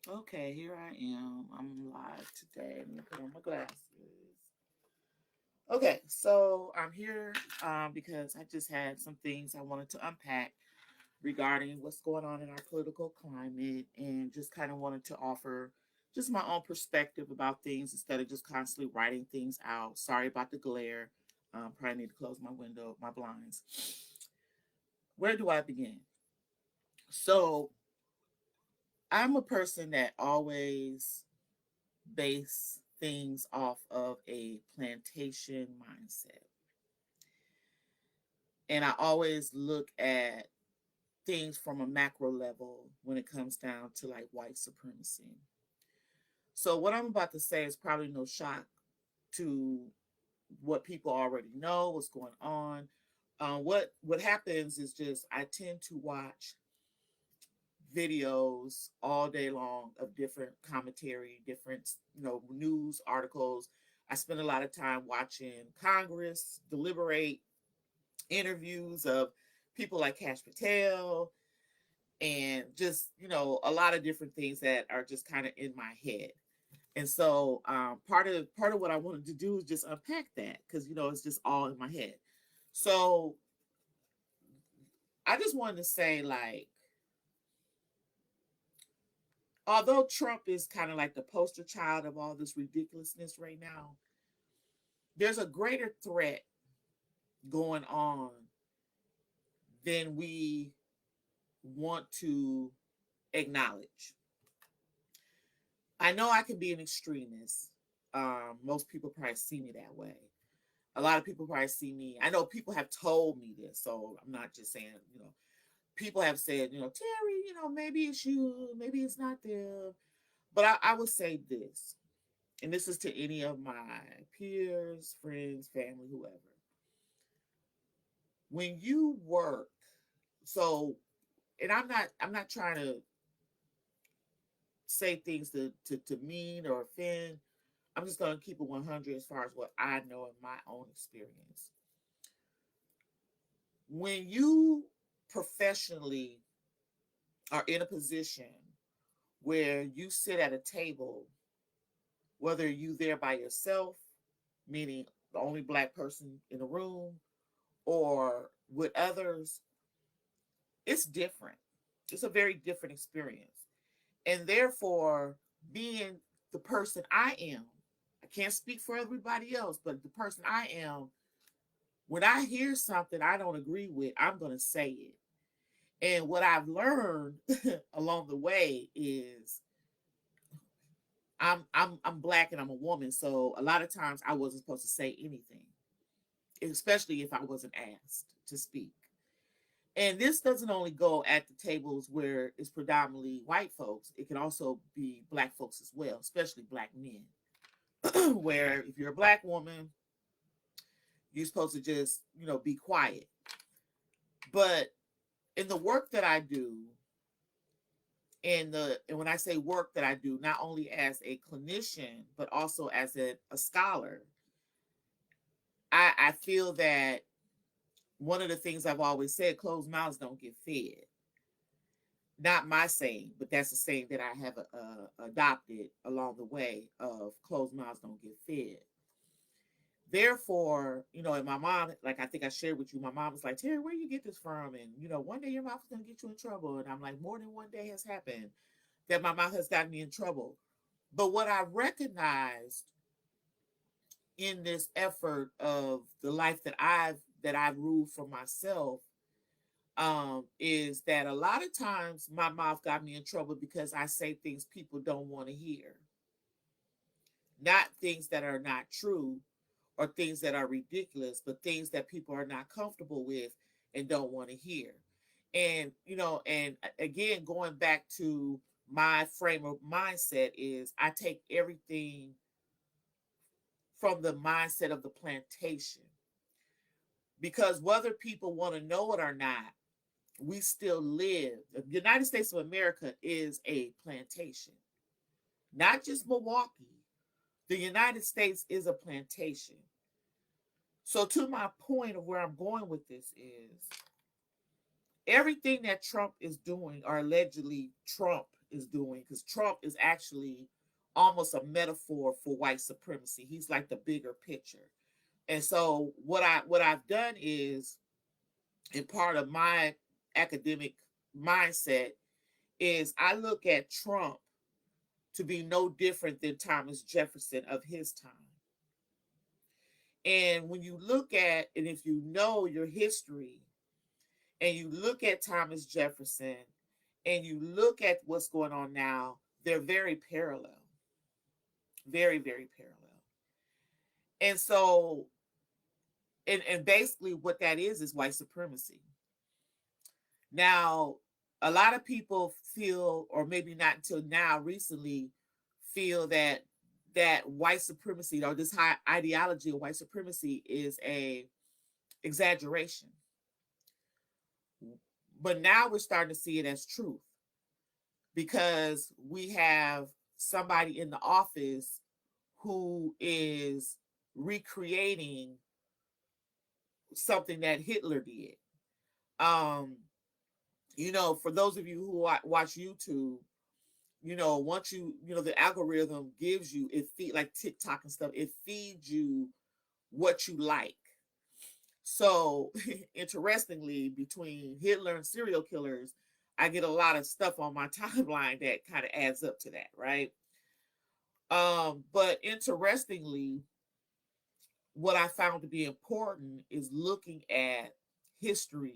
Okay, here I am. I'm live today. Let me put on my glasses. Okay, so I'm here because I just had some things I wanted to unpack regarding what's going on in our political climate and just kind of wanted to offer just my own perspective about things instead of just constantly writing things out. Sorry about the glare. Probably need to close my window, my blinds. Where do I begin? So I'm a person that always base things off of a plantation mindset. And I always look at things from a macro level when it comes down to like white supremacy. So what I'm about to say is probably no shock to what people already know, what's going on. What happens is just I tend to watch videos all day long of different commentary, different news articles. I spend a lot of time watching Congress deliberate, interviews of people like Cash Patel, and just a lot of different things that are just kind of in my head. And so part of what I wanted to do is just unpack that because it's just all in my head. So I just wanted to say, like, although Trump is kind of like the poster child of all this ridiculousness right now, there's a greater threat going on than we want to acknowledge. I know I can be an extremist. Most people probably see me that way. A lot of people probably see me. I know people have told me this, so I'm not just saying, people have said, Terry, maybe it's you, maybe it's not them. But I would say this, and this is to any of my peers, friends, family, whoever. When you work, so, and I'm not trying to say things to mean or offend. I'm just going to keep it 100 as far as what I know in my own experience. When you professionally are in a position where you sit at a table, whether you there by yourself, meaning the only black person in the room, or with others, it's different. It's a very different experience. And therefore, being the person I am, I can't speak for everybody else, but the person I am, when I hear something I don't agree with, I'm going to say it. And what I've learned along the way is I'm black and I'm a woman, so a lot of times I wasn't supposed to say anything, especially if I wasn't asked to speak. And this doesn't only go at the tables where it's predominantly white folks, it can also be black folks as well, especially black men. Where if you're a black woman, you're supposed to just, be quiet. But in the work that I do, and when I say work that I do, not only as a clinician, but also as a scholar, I feel that one of the things I've always said, closed mouths don't get fed. Not my saying, but that's the saying that I have adopted along the way of closed mouths don't get fed. Therefore, and my mom, like I think I shared with you, my mom was like, Terry, where you get this from? And, one day your mouth is going to get you in trouble. And I'm like, more than one day has happened that my mouth has gotten me in trouble. But what I recognized in this effort of the life that I've ruled for myself, is that a lot of times my mouth got me in trouble because I say things people don't want to hear, not things that are not true or things that are ridiculous, but things that people are not comfortable with and don't want to hear. And and again, going back to my frame of mindset is I take everything from the mindset of the plantation, because whether people want to know it or not, we still live. The United States of America is a plantation, not just Milwaukee. The United States is a plantation. So, to my point of where I'm going with this is everything that Trump is doing, or allegedly Trump is doing, because Trump is actually almost a metaphor for white supremacy. He's like the bigger picture. And so what I've done is, in part of my academic mindset, is I look at Trump to be no different than Thomas Jefferson of his time. And when you look at, and if you know your history, and you look at Thomas Jefferson, and you look at what's going on now, they're very parallel. Very, very parallel. And so, and basically what that is white supremacy. Now, a lot of people feel, or maybe not until now, recently, feel that white supremacy, or this high ideology of white supremacy, is a exaggeration. But now we're starting to see it as truth, because we have somebody in the office who is recreating something that Hitler did. Um, for those of you who watch YouTube, once the algorithm gives you, it feed like TikTok and stuff, it feeds you what you like. So interestingly, between Hitler and serial killers, I get a lot of stuff on my timeline that kind of adds up to that, right? But interestingly, what I found to be important is looking at history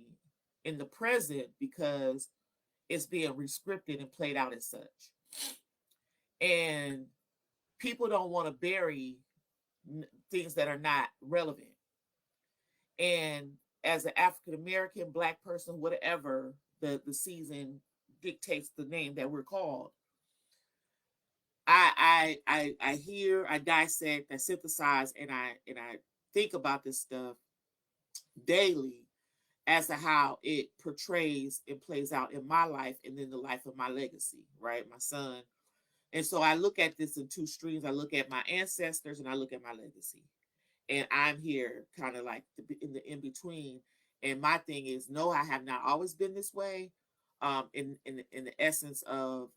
in the present, because it's being rescripted and played out as such. And people don't want to bury things that are not relevant. And as an African American, Black person, whatever the season dictates the name that we're called, I hear, I dissect, I synthesize, and I think about this stuff daily as to how it portrays and plays out in my life, and then the life of my legacy, right? My son. And so I look at this in two streams. I look at my ancestors and I look at my legacy. And I'm here kind of like in the in between. And my thing is, no, I have not always been this way. In the essence of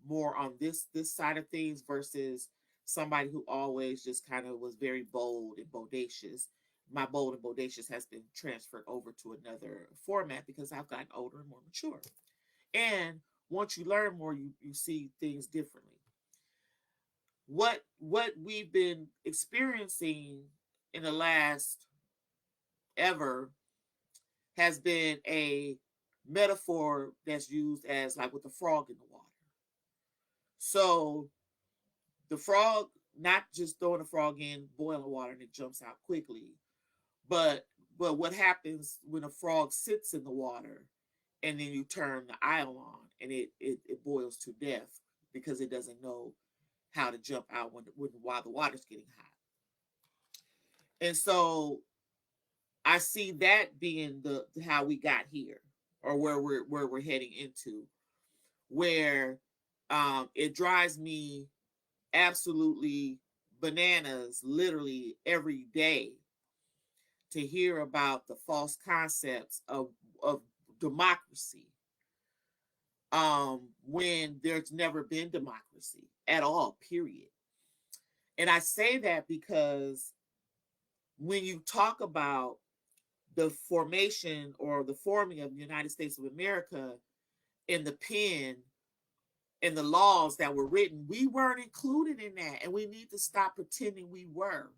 more on this side of things, versus somebody who always just kind of was very bold and bodacious. My bold and bodacious has been transferred over to another format because I've gotten older and more mature. And once you learn more, you see things differently. What we've been experiencing in the last ever has been a metaphor that's used as like with the frog in the water. So the frog, not just throwing the frog in boiling water and it jumps out quickly, but what happens when a frog sits in the water and then you turn the idle on and it boils to death because it doesn't know how to jump out while the water's getting hot. And so I see that being the how we got here, or where we're heading into, where it drives me absolutely bananas literally every day to hear about the false concepts of democracy, when there's never been democracy at all, period. And I say that because when you talk about the formation or the forming of the United States of America in the pen and the laws that were written, we weren't included in that. And we need to stop pretending we were.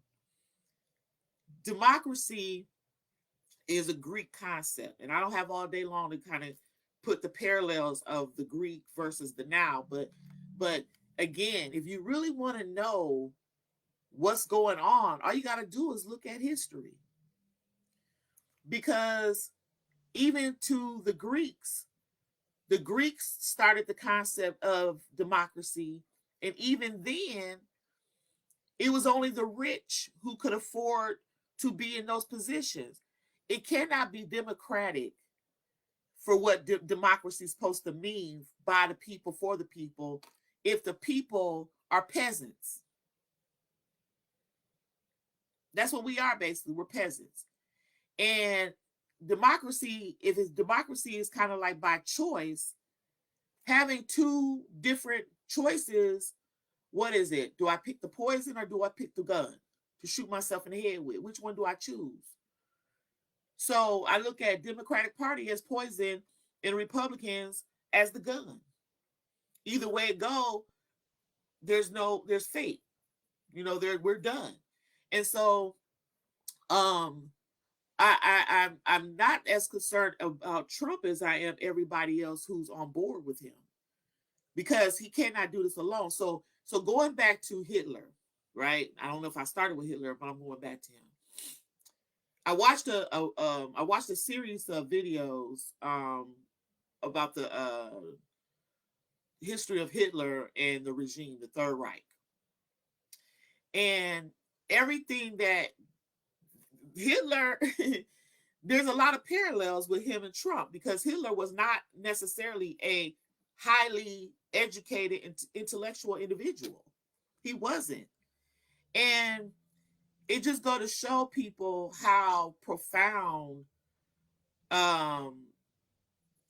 Democracy is a Greek concept. And I don't have all day long to kind of put the parallels of the Greek versus the now. But again, if you really want to know what's going on, all you got to do is look at history. Because even to the Greeks started the concept of democracy. And even then, it was only the rich who could afford to be in those positions. It cannot be democratic for what democracy is supposed to mean, by the people, for the people, if the people are peasants. That's what we are, basically. We're peasants. And democracy, if it's democracy is kind of like by choice, having two different choices. What is it? Do I pick the poison or do I pick the gun to shoot myself in the head with? Which one do I choose? So I look at Democratic Party as poison and Republicans as the gun. Either way it go, there's fate. We're done. And so um I'm not as concerned about Trump as I am everybody else who's on board with him, because he cannot do this alone. So going back to Hitler, right? I don't know if I started with Hitler, but I'm going back to him. I watched a series of videos about the history of Hitler and the regime, the Third Reich, and everything that Hitler. There's a lot of parallels with him and Trump, because Hitler was not necessarily a highly educated intellectual individual. He wasn't. And it just go to show people how profound um,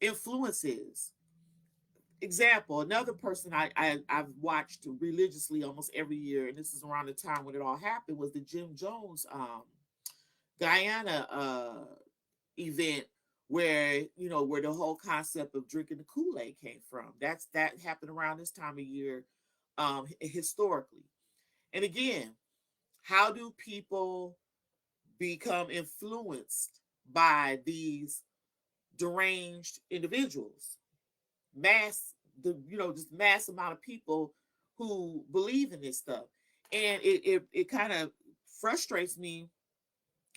influence is. Example, another person I've watched religiously almost every year, and this is around the time when it all happened, was the Jim Jones Guyana event, where where the whole concept of drinking the Kool-Aid came from. That happened around this time of year, historically. And again, how do people become influenced by these deranged individuals? Mass, just mass amount of people who believe in this stuff. And it kind of frustrates me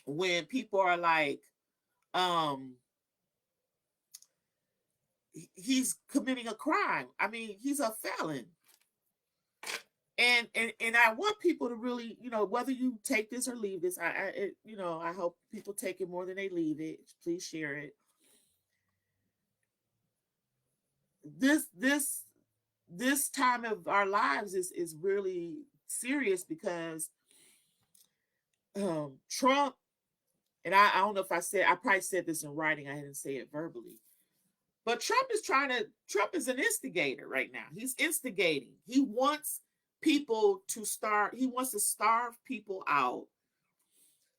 when people are like, um he's committing a crime. I mean, he's a felon. And I want people to really, whether you take this or leave this, I hope people take it more than they leave it. Please share it. This time of our lives is really serious, because Trump, and I don't know if I probably said this in writing. I didn't say it verbally. But Trump is an instigator right now. He's instigating. He wants to starve people out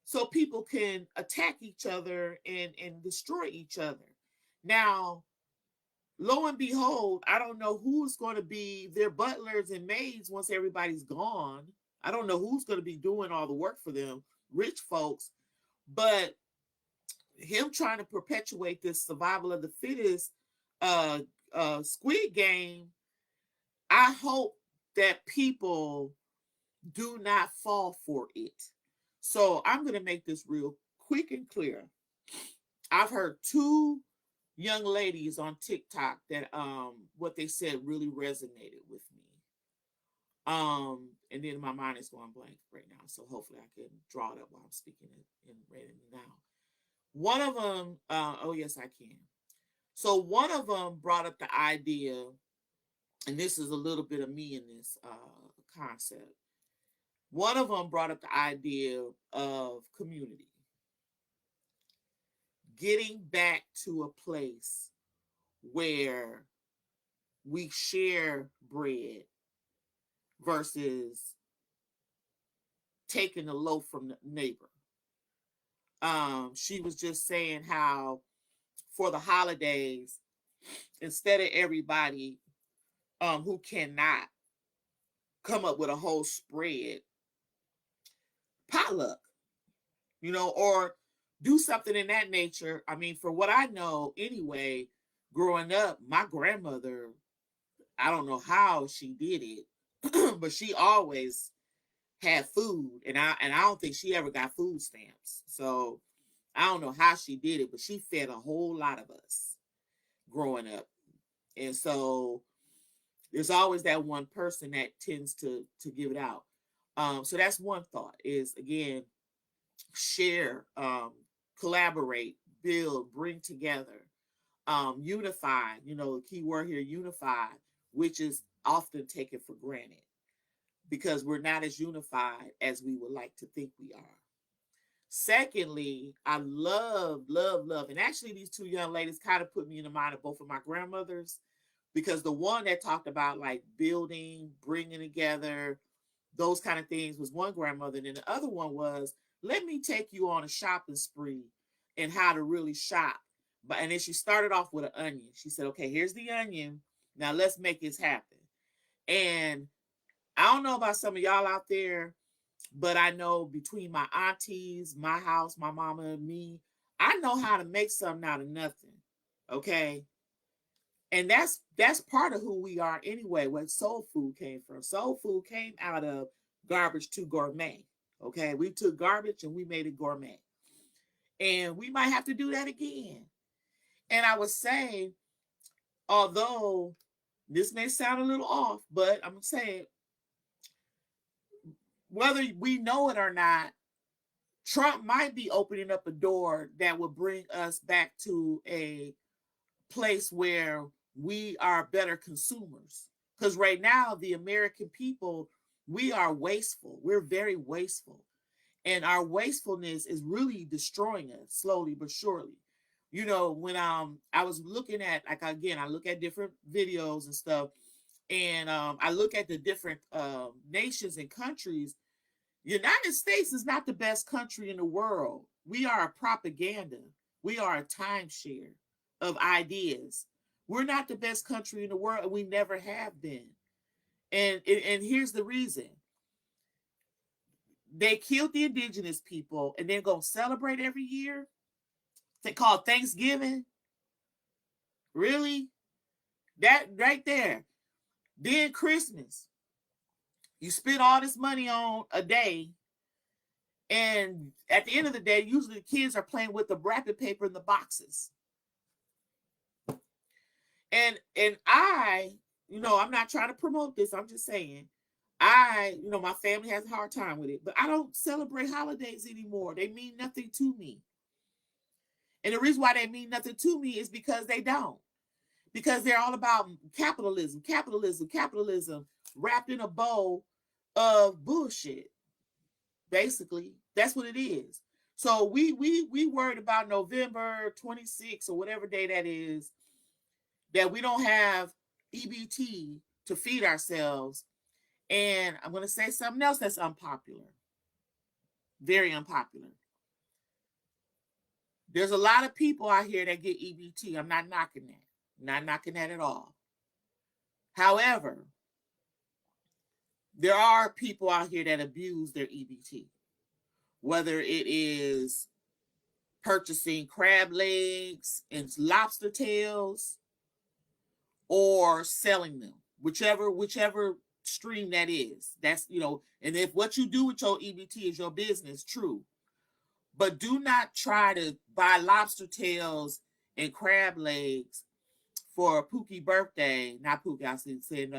so people can attack each other and destroy each other. Now, lo and behold, I don't know who's going to be their butlers and maids once everybody's gone. I don't know who's going to be doing all the work for them, rich folks. But him trying to perpetuate this survival of the fittest uh, Squid Game, I hope that people do not fall for it. So I'm going to make this real quick and clear. I've heard two young ladies on TikTok that what they said really resonated with me. And then my mind is going blank right now, so hopefully I can draw it up while I'm speaking it and reading it now. One of them, oh yes, I can. So one of them brought up the idea, and this is a little bit of me in this concept. One of them brought up the idea of community, getting back to a place where we share bread versus taking a loaf from the neighbor. She was just saying how for the holidays, instead of everybody who cannot come up with a whole spread, potluck, or do something in that nature. I mean, for what I know anyway, growing up, my grandmother, I don't know how she did it, but she always had food, and I don't think she ever got food stamps. So I don't know how she did it, but she fed a whole lot of us growing up. And so there's always that one person that tends to give it out. So that's one thought, is again, share, collaborate, build, bring together, unify. The key word here, unify, which is often taken for granted because we're not as unified as we would like to think we are. Secondly, I love, love, love, and actually these two young ladies kind of put me in the mind of both of my grandmothers. because the one that talked about like building, bringing together, those kind of things was one grandmother. And then the other one was, let me take you on a shopping spree and how to really shop. But and then she started off with an onion. She said, okay, here's the onion. Now let's make this happen. And I don't know about some of y'all out there, but I know between my aunties, my house, my mama, and me, I know how to make something out of nothing. Okay. And that's part of who we are anyway. Where soul food came from. Soul food came out of garbage to gourmet. Okay. We took garbage and we made it gourmet. And we might have to do that again. And I would say, although this may sound a little off, but I'm saying whether we know it or not, Trump might be opening up a door that will bring us back to a place where we are better consumers. Because right now, the American people, we are wasteful. We're very wasteful. And our wastefulness is really destroying us slowly but surely. You know, when I was looking at, like, again, I look at different videos and stuff, and I look at the different nations and countries. United States is not the best country in the world. We are a propaganda. We are a timeshare of ideas. We're not the best country in the world, and we never have been. And here's the reason: they killed the indigenous people, and they're gonna celebrate every year. They call Thanksgiving. Really? That right there. Then Christmas. You spend all this money on a day, and at the end of the day, usually the kids are playing with the wrapping paper in the boxes. And I'm not trying to promote this. I'm just saying, my family has a hard time with it, but I don't celebrate holidays anymore. They mean nothing to me. And the reason why they mean nothing to me is because they don't. Because they're all about capitalism, capitalism, capitalism, wrapped in a bow of bullshit. Basically, that's what it is. So we worried about November 26th or whatever day that is, that we don't have EBT to feed ourselves. And I'm going to say something else that's unpopular, very unpopular. There's a lot of people out here that get EBT. I'm not knocking that. Not knocking that at all. However, there are people out here that abuse their EBT, whether it is purchasing crab legs and lobster tails or selling them, whichever stream that is. That's, and if what you do with your EBT is your business, true. But do not try to buy lobster tails and crab legs for Pookie's birthday. Not Pookie, I say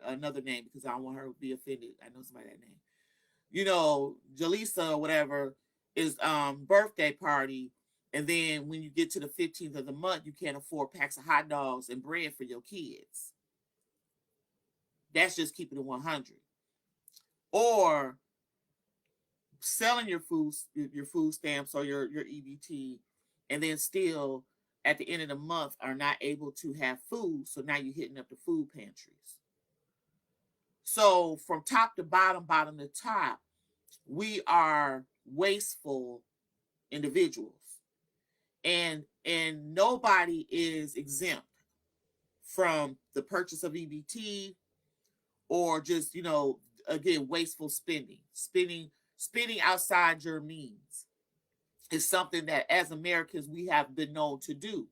another name because I don't want her to be offended. I know somebody that name. Jaleesa or whatever is birthday party. And then when you get to the 15th of the month, you can't afford packs of hot dogs and bread for your kids. That's just keeping it 100. Or selling your food stamps or your EBT, and then still at the end of the month are not able to have food. So now you're hitting up the food pantries. So from top to bottom to top, we are wasteful individuals. And nobody is exempt from the purchase of EBT or just, again, wasteful spending outside your means is something that as Americans we have been known to do.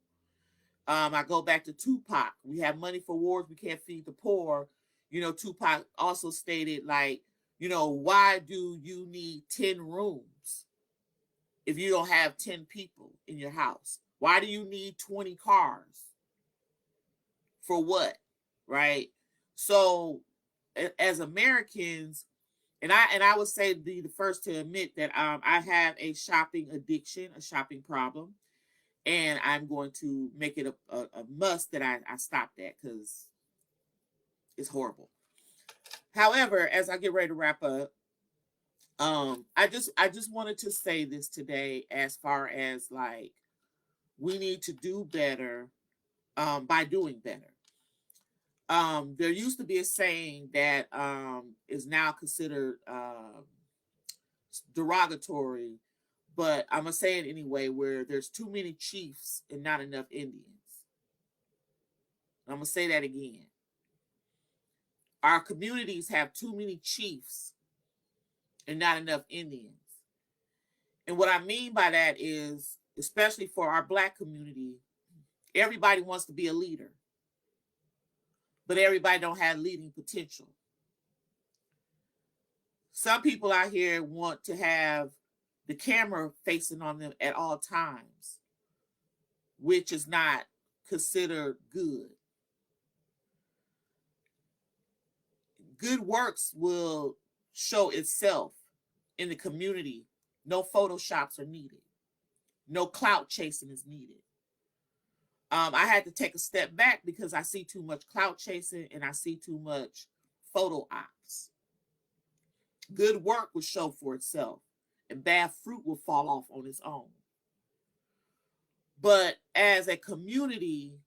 I go back to Tupac. We have money for wars, we can't feed the poor. Tupac also stated, like, why do you need 10 rooms if you don't have 10 people in your house? Why do you need 20 cars? For what? Right? So as Americans, and I would say be the first to admit that I have a shopping addiction, a shopping problem, and I'm going to make it a must that I stop that because it's horrible. However, as I get ready to wrap up, I just wanted to say this today as far as, like, we need to do better by doing better. There used to be a saying that is now considered derogatory, but I'm gonna say it anyway, where there's too many chiefs and not enough Indians. I'm gonna say that again. Our communities have too many chiefs and not enough Indians. And what I mean by that is, especially for our Black community, everybody wants to be a leader, but everybody don't have leading potential. Some people out here want to have the camera facing on them at all times, which is not considered good. Good works will show itself in the community. No photoshops are needed. No clout chasing is needed. I had to take a step back because I see too much clout chasing and I see too much photo ops. Good work will show for itself, and bad fruit will fall off on its own. But as a community,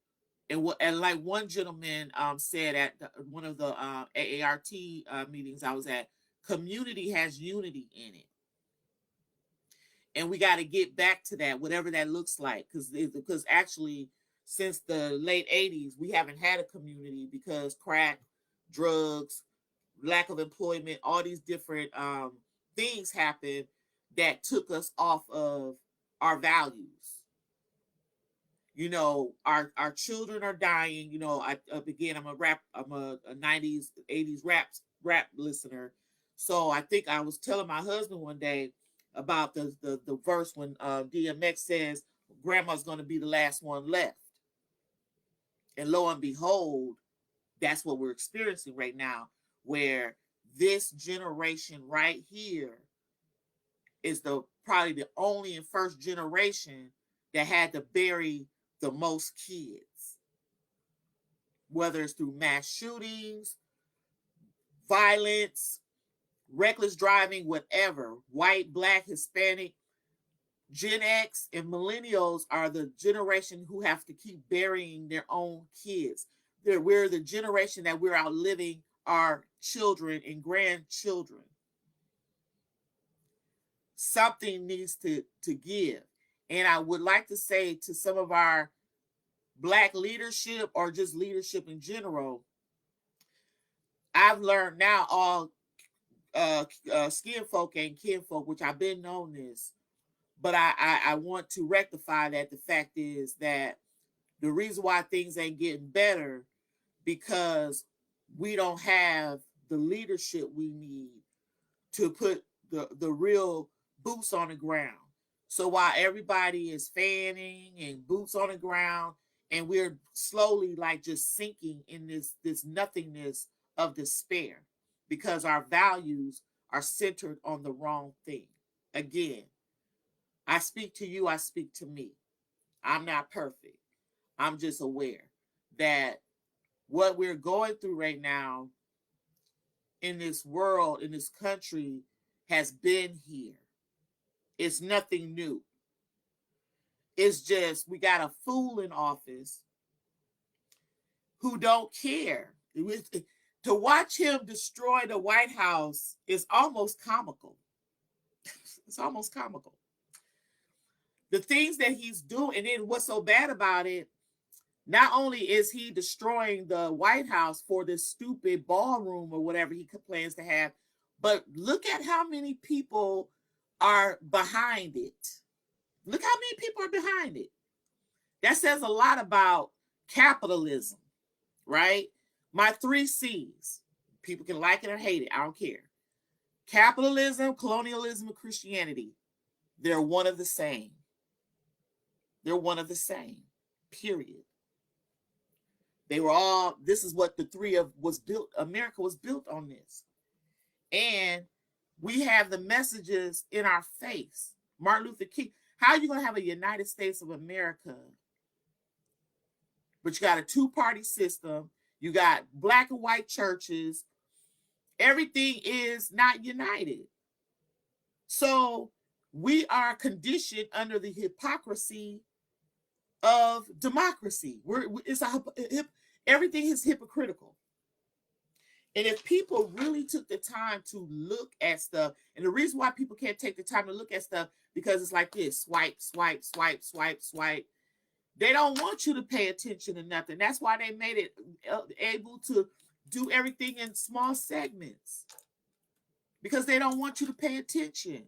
and like one gentleman said at one of the AART meetings I was at, community has unity in it. And we got to get back to that, whatever that looks like, because actually, since the late 80s, we haven't had a community because crack, drugs, lack of employment, all these different things happened that took us off of our values. You know, our children are dying. You know, I'm a 90s, 80s rap listener. So I think I was telling my husband one day about the verse when DMX says grandma's going to be the last one left. And lo and behold, that's what we're experiencing right now, where this generation right here is probably the only and first generation that had to bury the most kids, whether it's through mass shootings, violence, reckless driving, whatever. White, Black, Hispanic, Gen X, and millennials are the generation who have to keep burying their own kids. We're the generation that we're outliving our children and grandchildren. Something needs to give. And I would like to say to some of our Black leadership or just leadership in general, I've learned now all skin folk and kinfolk, which I've been known this, but I want to rectify that. The fact is that the reason why things ain't getting better because we don't have the leadership we need to put the real boots on the ground. So while everybody is fanning and boots on the ground, and we're slowly like just sinking in this nothingness of despair because our values are centered on the wrong thing. Again, I speak to you, I speak to me. I'm not perfect. I'm just aware that what we're going through right now in this world, in this country, has been here. It's nothing new. It's just we got a fool in office who don't care. To watch him destroy the White House is almost comical. It's almost comical. The things that he's doing, and then what's so bad about it, not only is he destroying the White House for this stupid ballroom or whatever he plans to have, but look at how many people are behind it. Look how many people are behind it. That says a lot about capitalism, right? My 3 C's. People can like it or hate it. I don't care. Capitalism, colonialism, and Christianity. They're one of the same. They're one of the same. Period. They were all, this is what the three of was built, America was built on this. And we have the messages in our face. Martin Luther King. How are you going to have a United States of America? But you got a 2-party system. You got Black and white churches. Everything is not united. So we are conditioned under the hypocrisy of democracy. Everything is hypocritical. And if people really took the time to look at stuff, and the reason why people can't take the time to look at stuff, because it's like this: swipe, swipe, swipe, swipe, swipe. They don't want you to pay attention to nothing. That's why they made it able to do everything in small segments, because they don't want you to pay attention.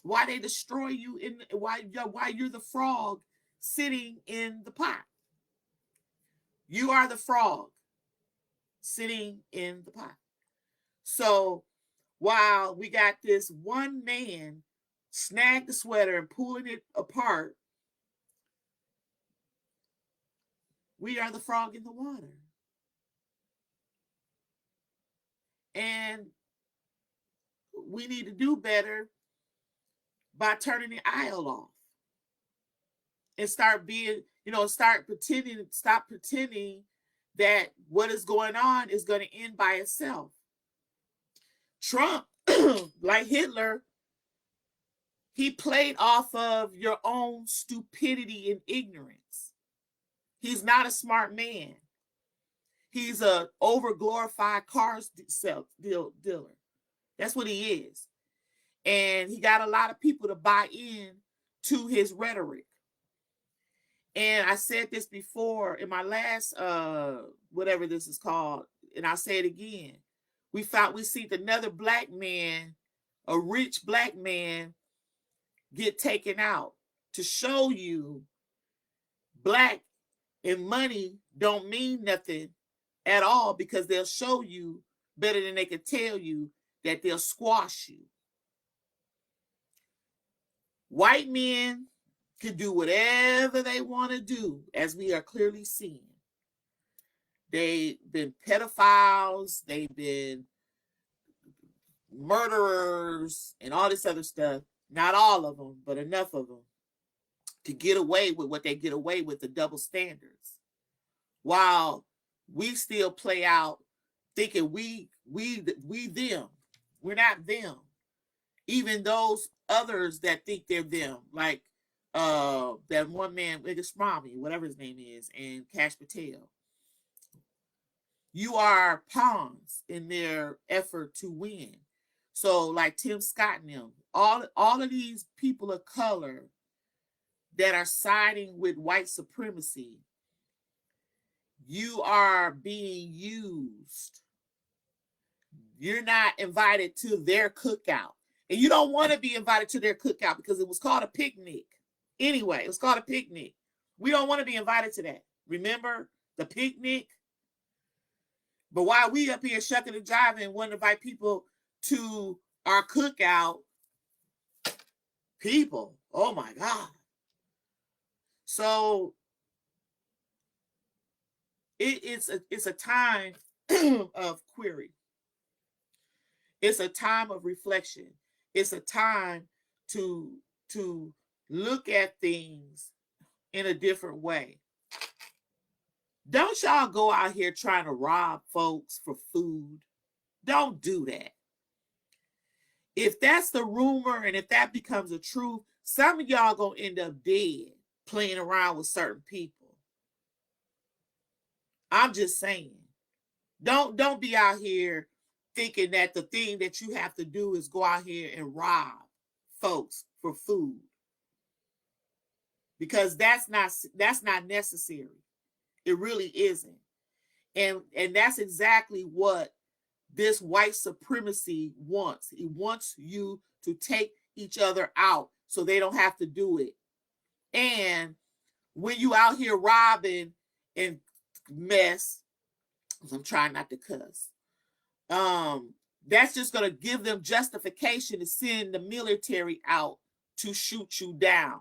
Why they destroy you why you're the frog sitting in the pot. You are the frog sitting in the pot. So while we got this one man snag the sweater and pulling it apart, we are the frog in the water. And we need to do better by turning the aisle off and start being, stop pretending that what is going on is going to end by itself. Trump, like Hitler, he played off of your own stupidity and ignorance. He's not a smart man. He's a over-glorified cars dealer. That's what he is. And he got a lot of people to buy in to his rhetoric. And I said this before in my last, whatever this is called, and I'll say it again. We see another black man, a rich black man, get taken out to show you black and money don't mean nothing at all, because they'll show you better than they can tell you that they'll squash you. White men can do whatever they want to do, as we are clearly seeing. They've been pedophiles, they've been murderers, and all this other stuff. Not all of them, but enough of them to get away with what they get away with, the double standards. While we still play out thinking we them. We're not them. Even those others that think they're them, like that one man, Swami, whatever his name is, and Kash Patel. You are pawns in their effort to win. So like Tim Scott and them, all of these people of color that are siding with white supremacy, you are being used. You're not invited to their cookout. And you don't want to be invited to their cookout because it was called a picnic. Anyway, it was called a picnic. We don't want to be invited to that. Remember the picnic? But while we up here shucking and jiving and want to invite people to our cookout, people, oh my God. So it's a time of query. It's a time of reflection. It's a time to look at things in a different way. Don't y'all go out here trying to rob folks for food. Don't do that. If that's the rumor and if that becomes a truth, some of y'all gonna end up dead playing around with certain people. I'm just saying. Don't be out here thinking that the thing that you have to do is go out here and rob folks for food. Because that's not necessary. It really isn't. And that's exactly what this white supremacy wants. It wants you to take each other out so they don't have to do it. And when you out here robbing and mess, I'm trying not to cuss, that's just going to give them justification to send the military out to shoot you down.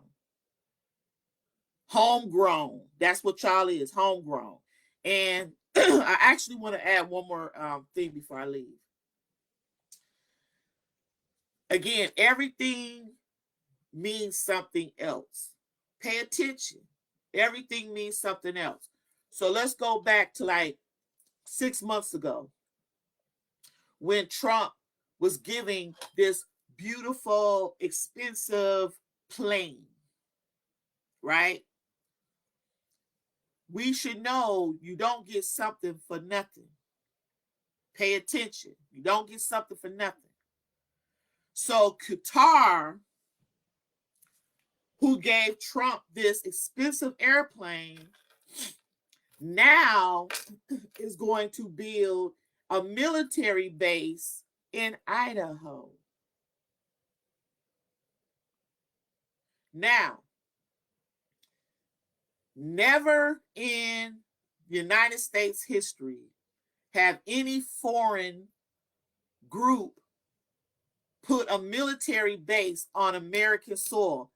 Homegrown. That's what y'all is, homegrown. And I actually want to add one more thing before I leave. Again, everything means something else. Pay attention. Everything means something else. So let's go back to like 6 months ago when Trump was giving this beautiful, expensive plane, right? we should know you don't get something for nothing. Pay attention. You don't get something for nothing. So Qatar, who gave Trump this expensive airplane, now is going to build a military base in Idaho. Now, never in United States history have any foreign group put a military base on American soil,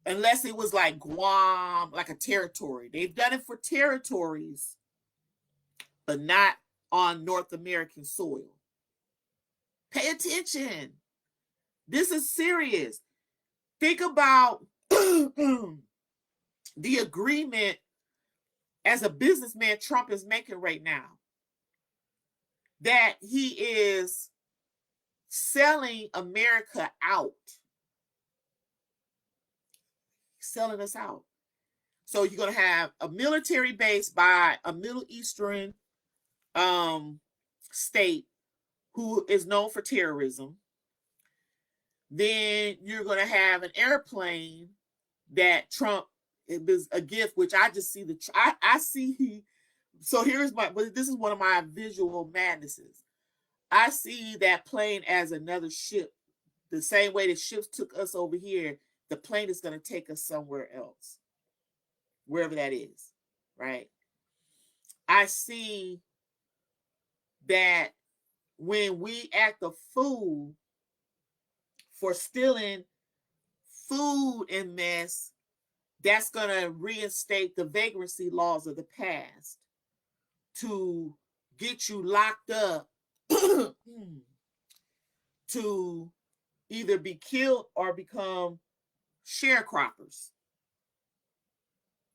unless it was like Guam, like a territory. They've done it for territories, but not on North American soil. Pay attention. This is serious. Think about the agreement as a businessman Trump is making right now, that he is selling America out. Selling us out. So you're going to have a military base by a Middle Eastern state who is known for terrorism. Then you're going to have an airplane that Trump, it was a gift, which I just see I see. So here's this is one of my visual madnesses. I see that plane as another ship, the same way the ships took us over here. The plane is going to take us somewhere else, wherever that is, right? I see that when we act a fool for stealing food and mess, that's going to reinstate the vagrancy laws of the past to get you locked up to either be killed or become sharecroppers.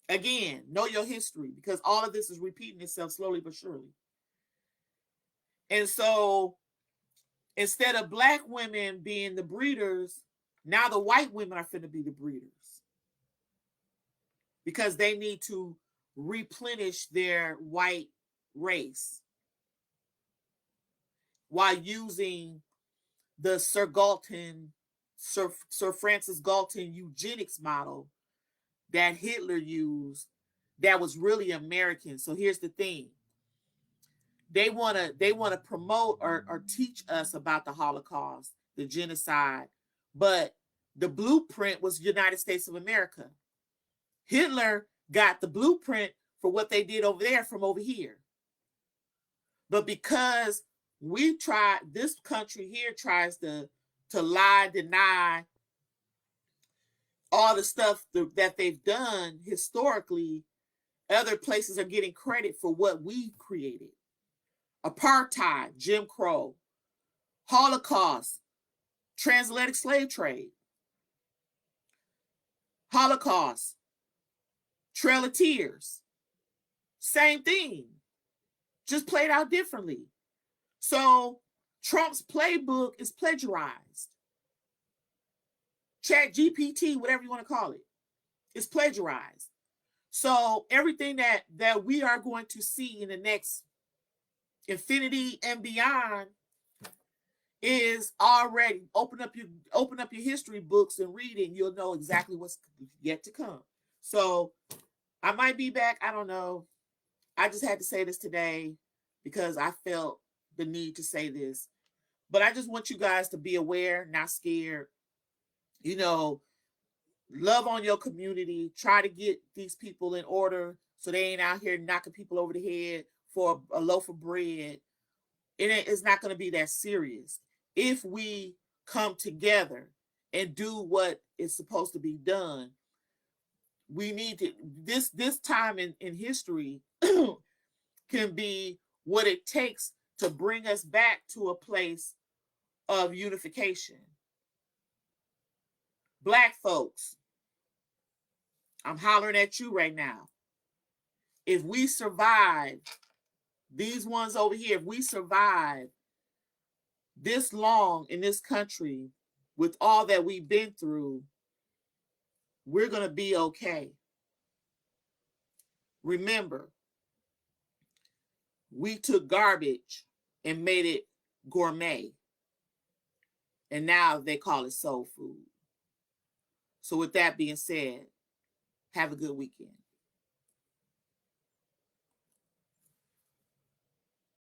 Again, know your history, because all of this is repeating itself slowly but surely. And so instead of black women being the breeders, now the white women are finna be the breeders, because they need to replenish their white race while using the Sir Francis Galton eugenics model that Hitler used, that was really American. So here's the thing. They want to promote or teach us about the Holocaust, the genocide, but the blueprint was United States of America. Hitler got the blueprint for what they did over there from over here. But because this country here tries to lie, deny all the stuff that they've done historically, other places are getting credit for what we created. Apartheid, Jim Crow, Holocaust, transatlantic slave trade, Holocaust, Trail of Tears, same thing, just played out differently. So Trump's playbook is plagiarized. ChatGPT, whatever you want to call it, is plagiarized. So everything that we are going to see in the next infinity and beyond is already open up your history books and read it, and you'll know exactly what's yet to come. So I might be back. I don't know. I just had to say this today because I felt the need to say this. But I just want you guys to be aware, not scared. You know, love on your community. Try to get these people in order so they ain't out here knocking people over the head for a loaf of bread. It's not going to be that serious if we come together and do what is supposed to be done. We need to, this time in history can be what it takes to bring us back to a place of unification. Black folks, I'm hollering at you right now. If we survive, these ones over here, if we survive this long in this country with all that we've been through, we're going to be okay. Remember, we took garbage and made it gourmet. And now they call it soul food. So with that being said, have a good weekend.